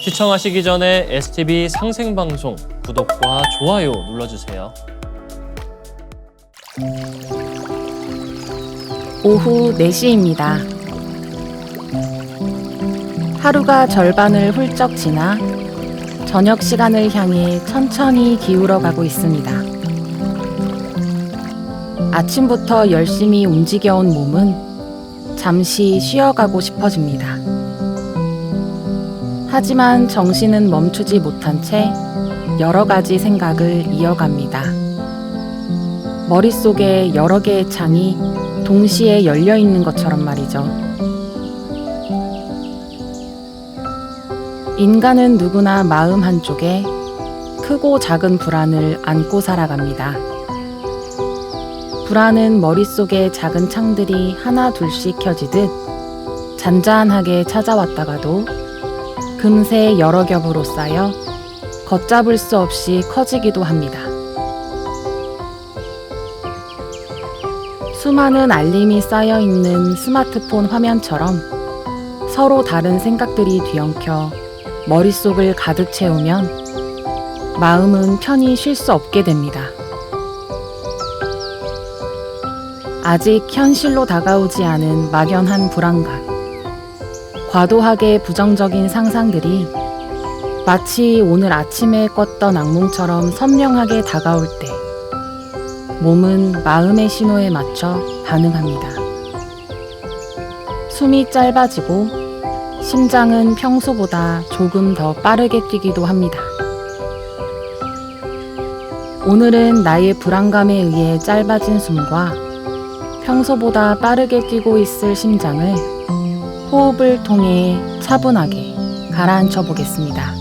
시청하시기 전에 STV 상생방송 구독과 좋아요 눌러주세요. 오후 4시입니다. 하루가 절반을 훌쩍 지나 저녁 시간을 향해 천천히 기울어가고 있습니다. 아침부터 열심히 움직여온 몸은 잠시 쉬어가고 싶어집니다. 하지만 정신은 멈추지 못한 채 여러 가지 생각을 이어갑니다. 머릿속에 여러 개의 창이 동시에 열려 있는 것처럼 말이죠. 인간은 누구나 마음 한쪽에 크고 작은 불안을 안고 살아갑니다. 불안은 머릿속에 작은 창들이 하나 둘씩 켜지듯 잔잔하게 찾아왔다가도 금세 여러 겹으로 쌓여 걷잡을 수 없이 커지기도 합니다. 수많은 알림이 쌓여 있는 스마트폰 화면처럼 서로 다른 생각들이 뒤엉켜 머릿속을 가득 채우면 마음은 편히 쉴 수 없게 됩니다. 아직 현실로 다가오지 않은 막연한 불안감, 과도하게 부정적인 상상들이 마치 오늘 아침에 꿨던 악몽처럼 선명하게 다가올 때 몸은 마음의 신호에 맞춰 반응합니다. 숨이 짧아지고 심장은 평소보다 조금 더 빠르게 뛰기도 합니다. 오늘은 나의 불안감에 의해 짧아진 숨과 평소보다 빠르게 뛰고 있을 심장을 호흡을 통해 차분하게 가라앉혀 보겠습니다.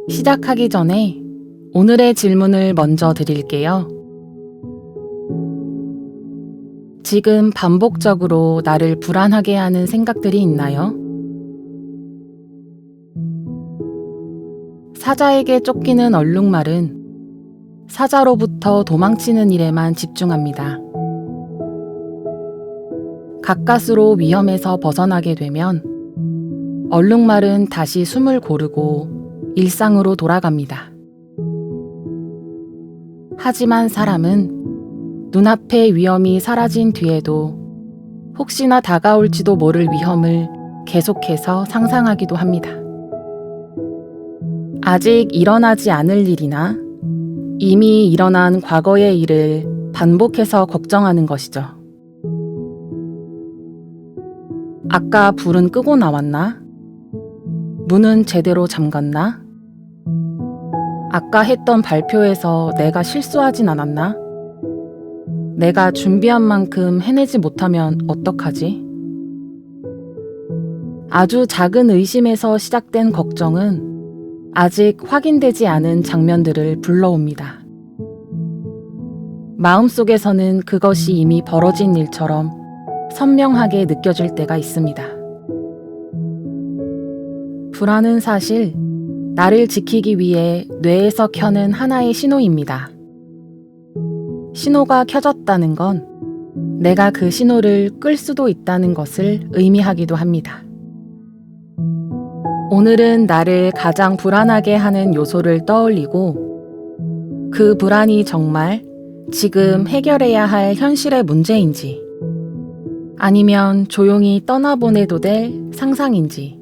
시작하기 전에 오늘의 질문을 먼저 드릴게요. 지금 반복적으로 나를 불안하게 하는 생각들이 있나요? 사자에게 쫓기는 얼룩말은 사자로부터 도망치는 일에만 집중합니다. 가까스로 위험에서 벗어나게 되면 얼룩말은 다시 숨을 고르고 일상으로 돌아갑니다. 하지만 사람은 눈앞의 위험이 사라진 뒤에도 혹시나 다가올지도 모를 위험을 계속해서 상상하기도 합니다. 아직 일어나지 않을 일이나 이미 일어난 과거의 일을 반복해서 걱정하는 것이죠. 아까 불은 끄고 나왔나? 문은 제대로 잠갔나? 아까 했던 발표에서 내가 실수하진 않았나? 내가 준비한 만큼 해내지 못하면 어떡하지? 아주 작은 의심에서 시작된 걱정은 아직 확인되지 않은 장면들을 불러옵니다. 마음속에서는 그것이 이미 벌어진 일처럼 선명하게 느껴질 때가 있습니다. 불안은 사실 나를 지키기 위해 뇌에서 켜는 하나의 신호입니다. 신호가 켜졌다는 건 내가 그 신호를 끌 수도 있다는 것을 의미하기도 합니다. 오늘은 나를 가장 불안하게 하는 요소를 떠올리고 그 불안이 정말 지금 해결해야 할 현실의 문제인지 아니면 조용히 떠나보내도 될 상상인지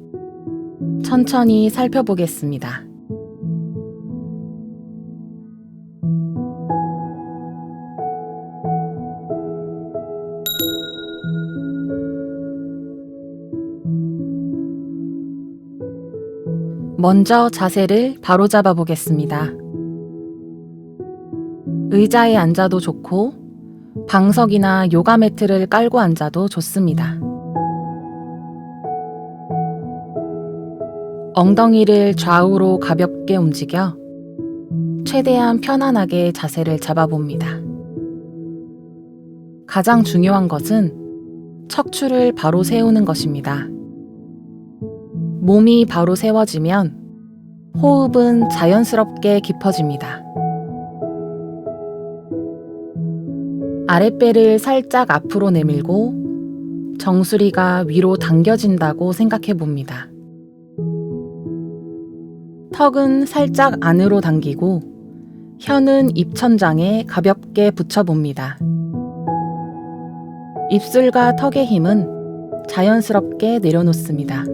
천천히 살펴보겠습니다. 먼저 자세를 바로잡아 보겠습니다. 의자에 앉아도 좋고 방석이나 요가 매트를 깔고 앉아도 좋습니다. 엉덩이를 좌우로 가볍게 움직여 최대한 편안하게 자세를 잡아봅니다. 가장 중요한 것은 척추를 바로 세우는 것입니다. 몸이 바로 세워지면 호흡은 자연스럽게 깊어집니다. 아랫배를 살짝 앞으로 내밀고 정수리가 위로 당겨진다고 생각해 봅니다. 턱은 살짝 안으로 당기고 혀는 입천장에 가볍게 붙여봅니다. 입술과 턱의 힘은 자연스럽게 내려놓습니다.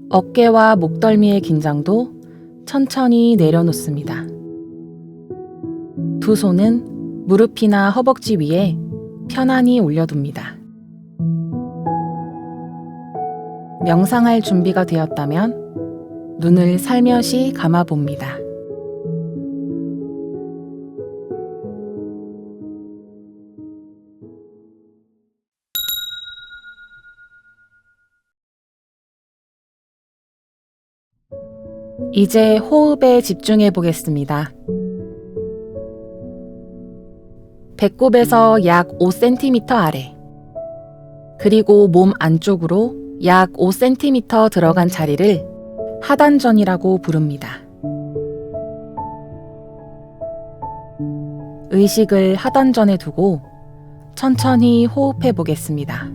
어깨와 목덜미의 긴장도 천천히 내려놓습니다. 두 손은 무릎이나 허벅지 위에 편안히 올려둡니다. 명상할 준비가 되었다면 눈을 살며시 감아봅니다. 이제 호흡에 집중해 보겠습니다. 배꼽에서 약 5cm 아래, 그리고 몸 안쪽으로 약 5cm 들어간 자리를 하단전이라고 부릅니다. 의식을 하단전에 두고 천천히 호흡해 보겠습니다.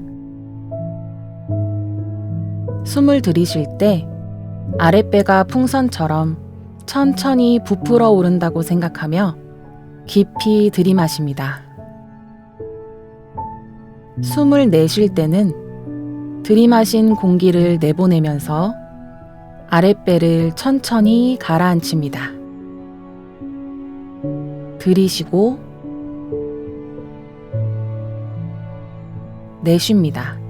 숨을 들이쉴 때 아랫배가 풍선처럼 천천히 부풀어 오른다고 생각하며 깊이 들이마십니다. 숨을 내쉴 때는 들이마신 공기를 내보내면서 아랫배를 천천히 가라앉힙니다. 들이쉬고 내쉽니다.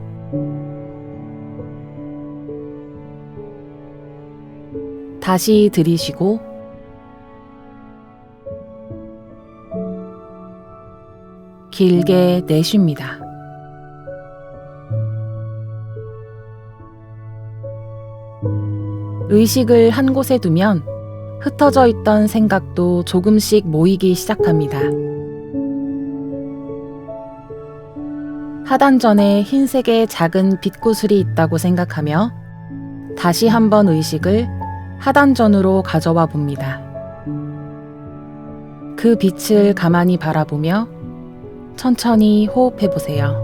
다시 들이쉬고 길게 내쉽니다. 의식을 한 곳에 두면 흩어져 있던 생각도 조금씩 모이기 시작합니다. 하단전에 흰색의 작은 빛구슬이 있다고 생각하며 다시 한번 의식을 하단전으로 가져와 봅니다. 그 빛을 가만히 바라보며 천천히 호흡해 보세요.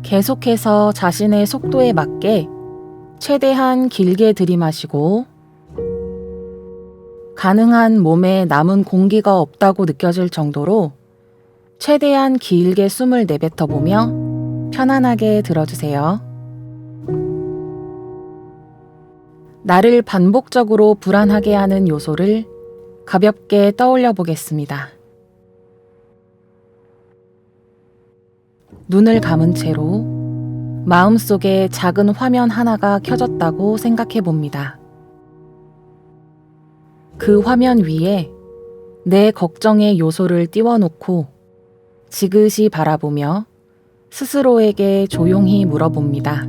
계속해서 자신의 속도에 맞게 최대한 길게 들이마시고 가능한 몸에 남은 공기가 없다고 느껴질 정도로 최대한 길게 숨을 내뱉어 보며 편안하게 들어주세요. 나를 반복적으로 불안하게 하는 요소를 가볍게 떠올려 보겠습니다. 눈을 감은 채로 마음속에 작은 화면 하나가 켜졌다고 생각해 봅니다. 그 화면 위에 내 걱정의 요소를 띄워놓고 지그시 바라보며 스스로에게 조용히 물어봅니다.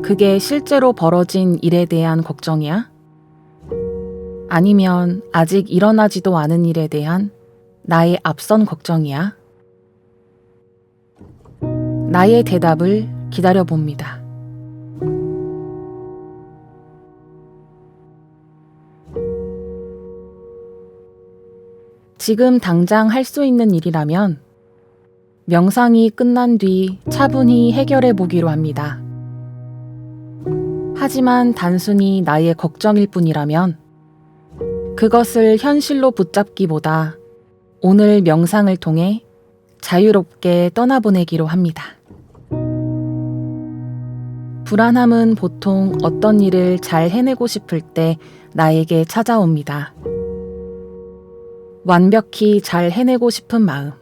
그게 실제로 벌어진 일에 대한 걱정이야? 아니면 아직 일어나지도 않은 일에 대한 나의 앞선 걱정이야? 나의 대답을 기다려봅니다. 지금 당장 할 수 있는 일이라면 명상이 끝난 뒤 차분히 해결해 보기로 합니다. 하지만 단순히 나의 걱정일 뿐이라면 그것을 현실로 붙잡기보다 오늘 명상을 통해 자유롭게 떠나보내기로 합니다. 불안함은 보통 어떤 일을 잘 해내고 싶을 때 나에게 찾아옵니다. 완벽히 잘 해내고 싶은 마음.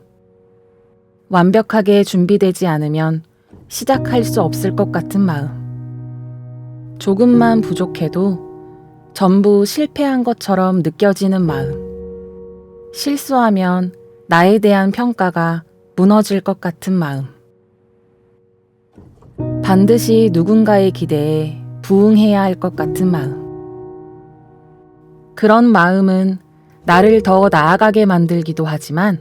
완벽하게 준비되지 않으면 시작할 수 없을 것 같은 마음. 조금만 부족해도 전부 실패한 것처럼 느껴지는 마음. 실수하면 나에 대한 평가가 무너질 것 같은 마음. 반드시 누군가의 기대에 부응해야 할 것 같은 마음. 그런 마음은 나를 더 나아가게 만들기도 하지만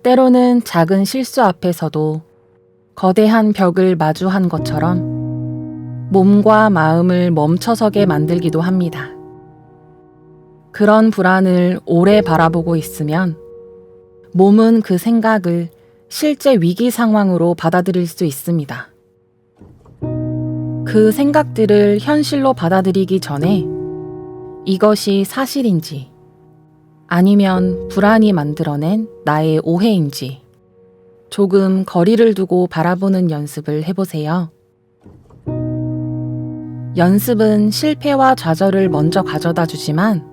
때로는 작은 실수 앞에서도 거대한 벽을 마주한 것처럼 몸과 마음을 멈춰서게 만들기도 합니다. 그런 불안을 오래 바라보고 있으면 몸은 그 생각을 실제 위기 상황으로 받아들일 수 있습니다. 그 생각들을 현실로 받아들이기 전에 이것이 사실인지 아니면 불안이 만들어낸 나의 오해인지 조금 거리를 두고 바라보는 연습을 해보세요. 연습은 실패와 좌절을 먼저 가져다 주지만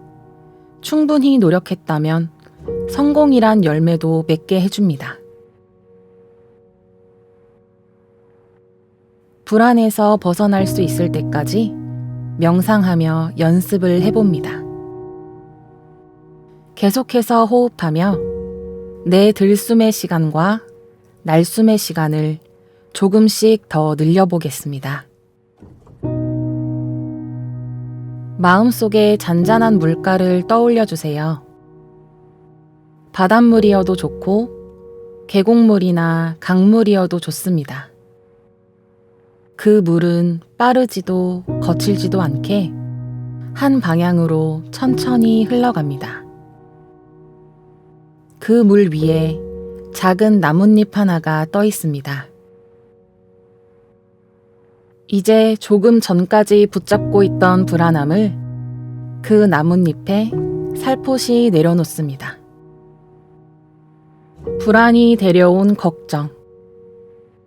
충분히 노력했다면 성공이란 열매도 맺게 해줍니다. 불안에서 벗어날 수 있을 때까지 명상하며 연습을 해봅니다. 계속해서 호흡하며 내 들숨의 시간과 날숨의 시간을 조금씩 더 늘려보겠습니다. 마음속에 잔잔한 물가를 떠올려 주세요. 바닷물이어도 좋고 계곡물이나 강물이어도 좋습니다. 그 물은 빠르지도 거칠지도 않게 한 방향으로 천천히 흘러갑니다. 그 물 위에 작은 나뭇잎 하나가 떠 있습니다. 이제 조금 전까지 붙잡고 있던 불안함을 그 나뭇잎에 살포시 내려놓습니다. 불안이 데려온 걱정,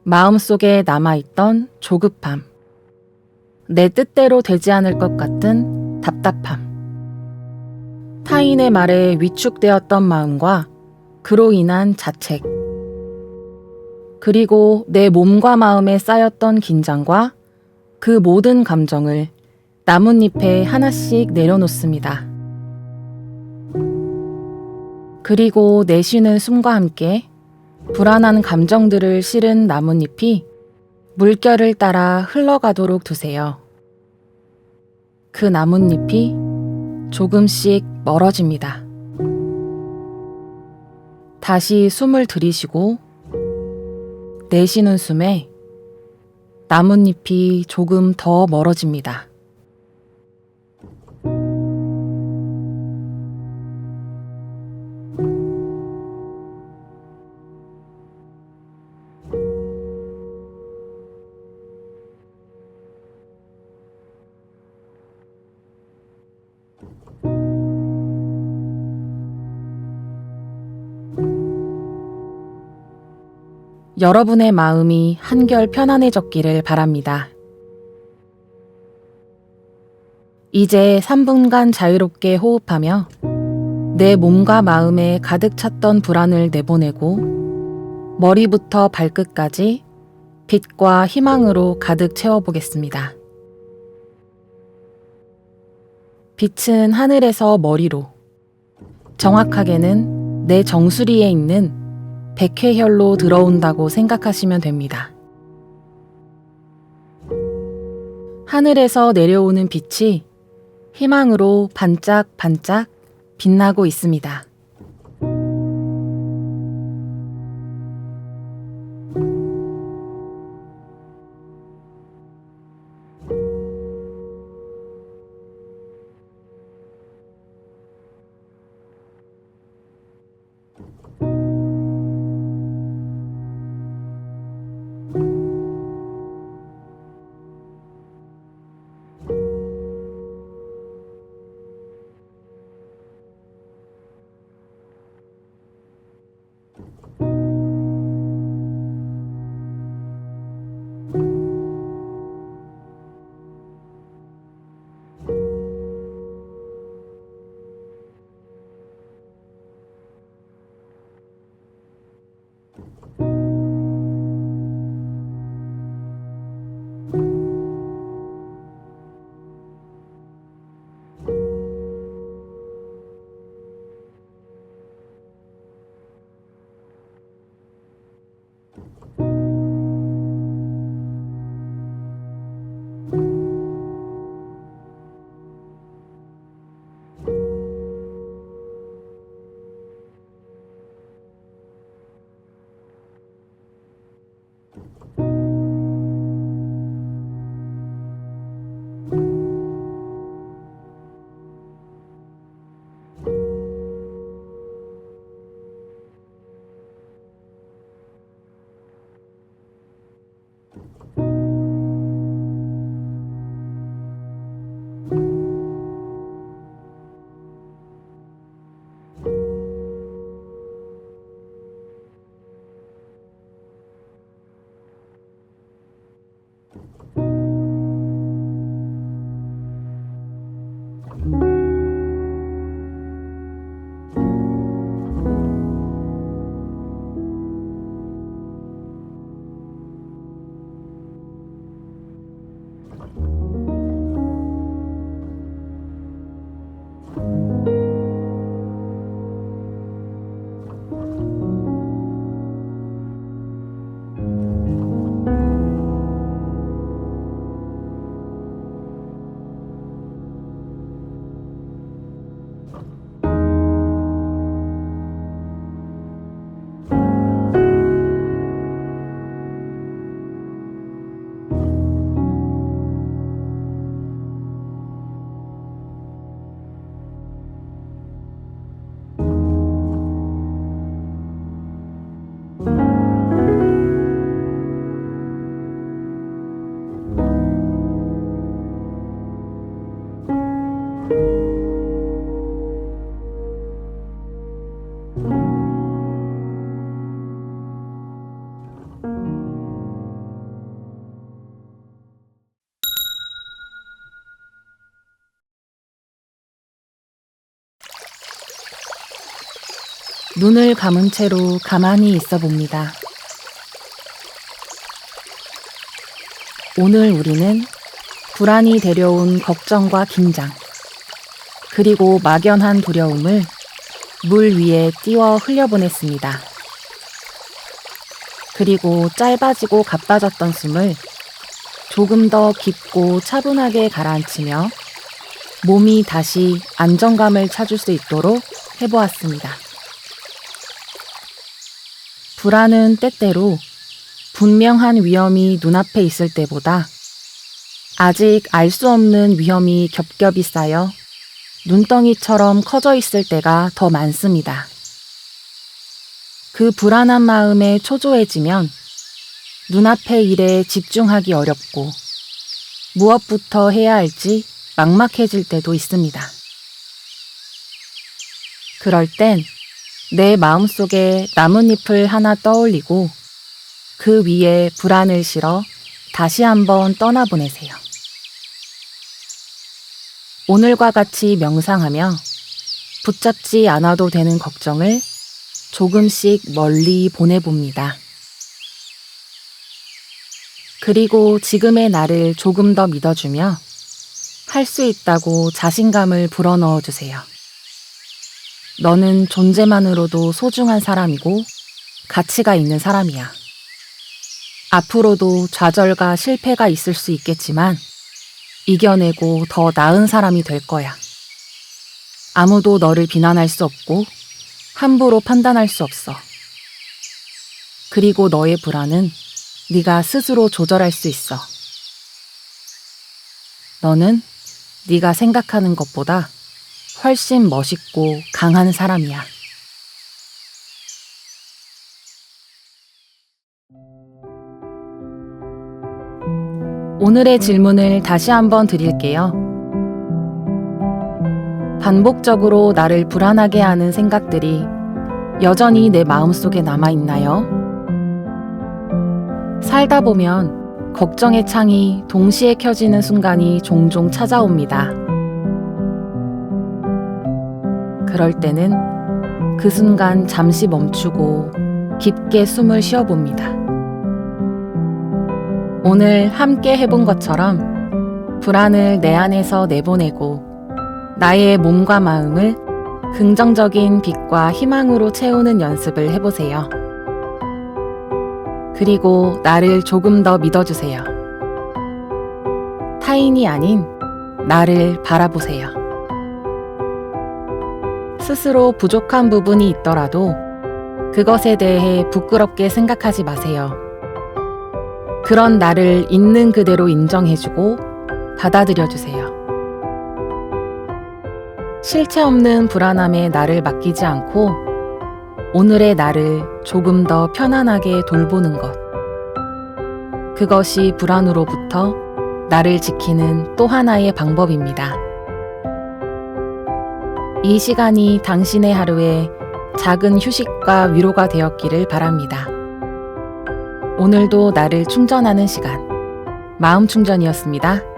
마음속에 남아있던 조급함, 내 뜻대로 되지 않을 것 같은 답답함, 타인의 말에 위축되었던 마음과 그로 인한 자책, 그리고 내 몸과 마음에 쌓였던 긴장과 그 모든 감정을 나뭇잎에 하나씩 내려놓습니다. 그리고 내쉬는 숨과 함께 불안한 감정들을 실은 나뭇잎이 물결을 따라 흘러가도록 두세요. 그 나뭇잎이 조금씩 멀어집니다. 다시 숨을 들이쉬고 내쉬는 숨에 나뭇잎이 조금 더 멀어집니다. 여러분의 마음이 한결 편안해졌기를 바랍니다. 이제 3분간 자유롭게 호흡하며 내 몸과 마음에 가득 찼던 불안을 내보내고 머리부터 발끝까지 빛과 희망으로 가득 채워보겠습니다. 빛은 하늘에서 머리로, 정확하게는 내 정수리에 있는 백회혈로 들어온다고 생각하시면 됩니다. 하늘에서 내려오는 빛이 희망으로 반짝반짝 빛나고 있습니다. 눈을 감은 채로 가만히 있어 봅니다. 오늘 우리는 불안이 데려온 걱정과 긴장, 그리고 막연한 두려움을 물 위에 띄워 흘려보냈습니다. 그리고 짧아지고 가빠졌던 숨을 조금 더 깊고 차분하게 가라앉히며 몸이 다시 안정감을 찾을 수 있도록 해보았습니다. 불안은 때때로 분명한 위험이 눈앞에 있을 때보다 아직 알 수 없는 위험이 겹겹이 쌓여 눈덩이처럼 커져 있을 때가 더 많습니다. 그 불안한 마음에 초조해지면 눈앞의 일에 집중하기 어렵고 무엇부터 해야 할지 막막해질 때도 있습니다. 그럴 땐 내 마음속에 나뭇잎을 하나 떠올리고 그 위에 불안을 실어 다시 한번 떠나보내세요. 오늘과 같이 명상하며 붙잡지 않아도 되는 걱정을 조금씩 멀리 보내봅니다. 그리고 지금의 나를 조금 더 믿어주며 할 수 있다고 자신감을 불어넣어 주세요. 너는 존재만으로도 소중한 사람이고 가치가 있는 사람이야. 앞으로도 좌절과 실패가 있을 수 있겠지만 이겨내고 더 나은 사람이 될 거야. 아무도 너를 비난할 수 없고 함부로 판단할 수 없어. 그리고 너의 불안은 네가 스스로 조절할 수 있어. 너는 네가 생각하는 것보다 훨씬 멋있고 강한 사람이야. 오늘의 질문을 다시 한번 드릴게요. 반복적으로 나를 불안하게 하는 생각들이 여전히 내 마음속에 남아있나요? 살다 보면 걱정의 창이 동시에 켜지는 순간이 종종 찾아옵니다. 그럴 때는 그 순간 잠시 멈추고 깊게 숨을 쉬어봅니다. 오늘 함께 해본 것처럼 불안을 내 안에서 내보내고 나의 몸과 마음을 긍정적인 빛과 희망으로 채우는 연습을 해보세요. 그리고 나를 조금 더 믿어주세요. 타인이 아닌 나를 바라보세요. 스스로 부족한 부분이 있더라도 그것에 대해 부끄럽게 생각하지 마세요. 그런 나를 있는 그대로 인정해주고 받아들여주세요. 실체 없는 불안함에 나를 맡기지 않고 오늘의 나를 조금 더 편안하게 돌보는 것. 그것이 불안으로부터 나를 지키는 또 하나의 방법입니다. 이 시간이 당신의 하루에 작은 휴식과 위로가 되었기를 바랍니다. 오늘도 나를 충전하는 시간, 마음 충전이었습니다.